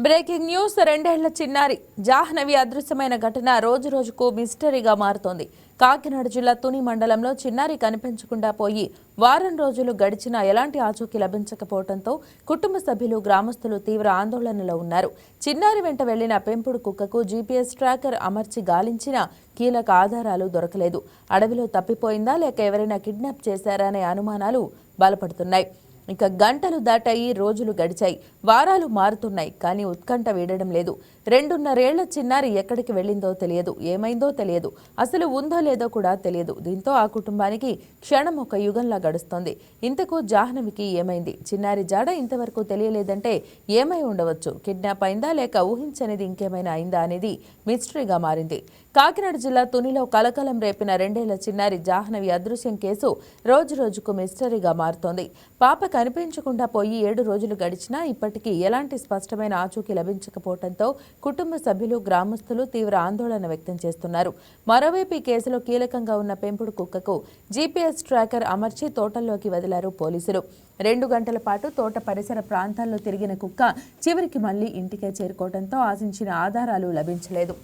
Breaking news. రెండేళ్ల చిన్నారి జాహ్నవి అదృశ్యమైన ఘటన రోజు రోజుకు మిస్టరీగా మారుతోంది. కాకినాడ జిల్లా తుని మండలంలో చిన్నారి కనిపించకుండా పోయి వారం రోజులు గడిచినా ఎలాంటి ఆచూకీ లభించకపోవడంతో కుటుంబ సభ్యులు, గ్రామస్తులు తీవ్ర ఆందోళనలో ఉన్నారు. చిన్నారి వెంట వెళ్లిన పెంపుడు కుక్కకు జీపీఎస్ ట్రాకర్ అమర్చి గాలించినా కీలక ఆధారాలు దొరకలేదు. అడవిలో తప్పిపోయిందా లేక ఎవరైనా కిడ్నాప్ చేశారా అనే అనుమానాలు బలపడుతున్నాయి. ఇక గంటలు దాటాయి, రోజులు గడిచాయి, వారాలు మారుతున్నాయి, కానీ ఉత్కంఠ వీడడం లేదు. 2.5 ఏళ్ల చిన్నారి ఎక్కడికి వెళ్ళిందో తెలియదు, ఏమైందో తెలియదు, అసలు ఉందో లేదో కూడా తెలియదు. దీంతో ఆ కుటుంబానికి క్షణం ఒక యుగంలా గడుస్తోంది. ఇంతకు జాహ్నవికి ఏమైంది? చిన్నారి జాడ ఇంతవరకు తెలియలేదంటే ఏమై ఉండవచ్చు? కిడ్నాప్ అయిందా లేక ఊహించనిది ఇంకేమైనా అయిందా అనేది మిస్టరీగా మారింది. కాకినాడ జిల్లా తునిలో కలకలం రేపిన 2 ఏళ్ల చిన్నారి జాహ్నవి అదృశ్యం కేసు రోజు రోజుకు మిస్టరీగా మారుతోంది. పాప కనిపించకుండా పోయి 7 రోజులు గడిచినా ఇప్పటికీ ఎలాంటి స్పష్టమైన ఆచూకీ లభించకపోవడంతో కుటుంబ సభ్యులు, గ్రామస్తులు తీవ్ర ఆందోళన వ్యక్తం చేస్తున్నారు. మరోవైపు ఈ కేసులో కీలకంగా ఉన్న పెంపుడు కుక్కకు జీపీఎస్ ట్రాకర్ అమర్చి తోటల్లోకి వదిలారు పోలీసులు. 2 గంటల పాటు తోట పరిసర ప్రాంతాల్లో తిరిగిన కుక్క చివరికి మళ్లీ ఇంటికే చేరుకోవడంతో ఆశించిన ఆధారాలు లభించలేదు.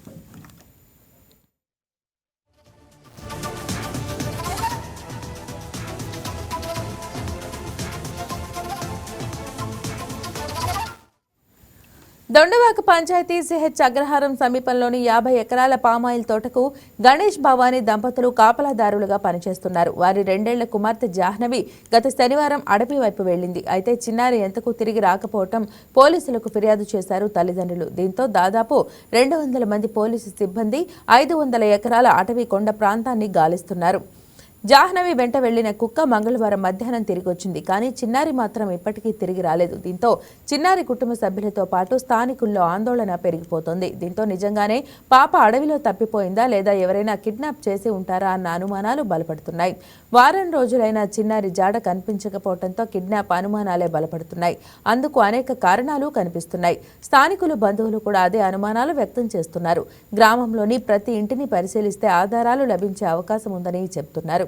దొండవాక పంచాయతీ సిహెచ్ అగ్రహారం సమీపంలోని 50 ఎకరాల పామాయిల్ తోటకు గణేష్, భవానీ దంపతులు కాపలాదారులుగా పనిచేస్తున్నారు. వారి 2 ఏళ్ల కుమార్తె జాహ్నవి గత శనివారం అడవి వైపు వెళ్లింది. అయితే చిన్నారి ఎంతకు తిరిగి రాకపోవటం పోలీసులకు ఫిర్యాదు చేశారు తల్లిదండ్రులు. దీంతో దాదాపు 200 మంది పోలీసు సిబ్బంది 500 ఎకరాల అటవీ కొండ ప్రాంతాన్ని గాలిస్తున్నారు. జాహ్నవి వెంట వెళ్లిన కుక్క మంగళవారం మధ్యాహ్నం తిరిగి వచ్చింది. కానీ చిన్నారి మాత్రం ఇప్పటికీ తిరిగి రాలేదు. దీంతో చిన్నారి కుటుంబ సభ్యులతో పాటు స్థానికుల్లో ఆందోళన పెరిగిపోతోంది. దీంతో నిజంగానే పాప అడవిలో తప్పిపోయిందా లేదా ఎవరైనా కిడ్నాప్ చేసి ఉంటారా అన్న అనుమానాలు బలపడుతున్నాయి. వారం రోజులైన చిన్నారి జాడ కనిపించకపోవడంతో కిడ్నాప్ అనుమానాలే బలపడుతున్నాయి. అందుకు అనేక కారణాలు కనిపిస్తున్నాయి. స్థానికులు, బంధువులు కూడా అదే అనుమానాలు వ్యక్తం చేస్తున్నారు. గ్రామంలోని ప్రతి ఇంటిని పరిశీలిస్తే ఆధారాలు లభించే అవకాశం ఉందని చెబుతున్నారు.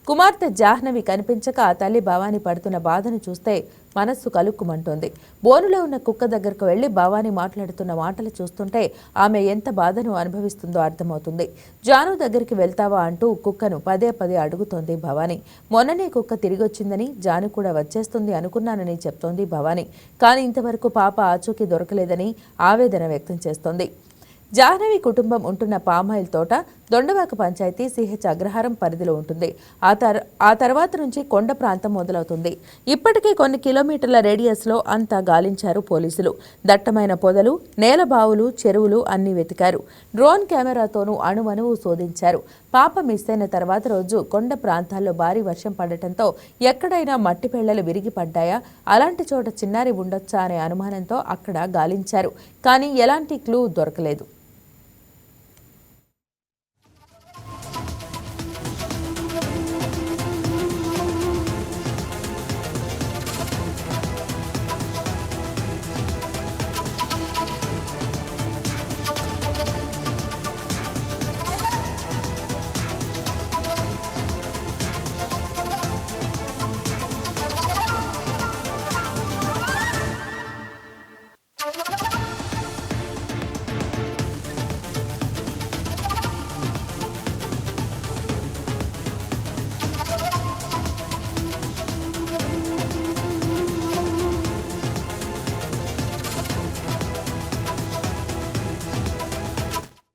కుమార్తె జాహ్నవి కనిపించక ఆ తల్లి భవానీ పడుతున్న బాధను చూస్తే మనస్సు కలుక్కుమంటోంది. బోనులో ఉన్న కుక్క దగ్గరకు వెళ్లి భవానీ మాట్లాడుతున్న మాటలు చూస్తుంటే ఆమె ఎంత బాధను అనుభవిస్తుందో అర్థమవుతుంది. జాను దగ్గరికి వెళ్తావా అంటూ కుక్కను పదే పదే అడుగుతోంది భవానీ. మొన్ననే కుక్క తిరిగొచ్చిందని, జాను కూడా వచ్చేస్తుంది అనుకున్నానని చెప్తోంది భవానీ. కానీ ఇంతవరకు పాప ఆచూకీ దొరకలేదని ఆవేదన వ్యక్తం చేస్తోంది. జాహ్నవి కుటుంబం ఉంటున్న పామాయిల్ తోట దొండవాక పంచాయతీ సిహెచ్ అగ్రహారం పరిధిలో ఉంటుంది. ఆ తర్వాత నుంచి కొండ ప్రాంతం మొదలవుతుంది. ఇప్పటికే కొన్ని కిలోమీటర్ల రేడియస్లో అంతా గాలించారు పోలీసులు. దట్టమైన పొదలు, నేల బావులు, చెరువులు అన్నీ వెతికారు. డ్రోన్ కెమెరాతోనూ అణువణువు శోధించారు. పాప మిస్ అయిన తర్వాత రోజు కొండ ప్రాంతాల్లో భారీ వర్షం పడటంతో ఎక్కడైనా మట్టి పెళ్లలు విరిగి పడ్డాయా, అలాంటి చోట చిన్నారి ఉండొచ్చా అనే అనుమానంతో అక్కడ గాలించారు. కానీ ఎలాంటి క్లూ దొరకలేదు.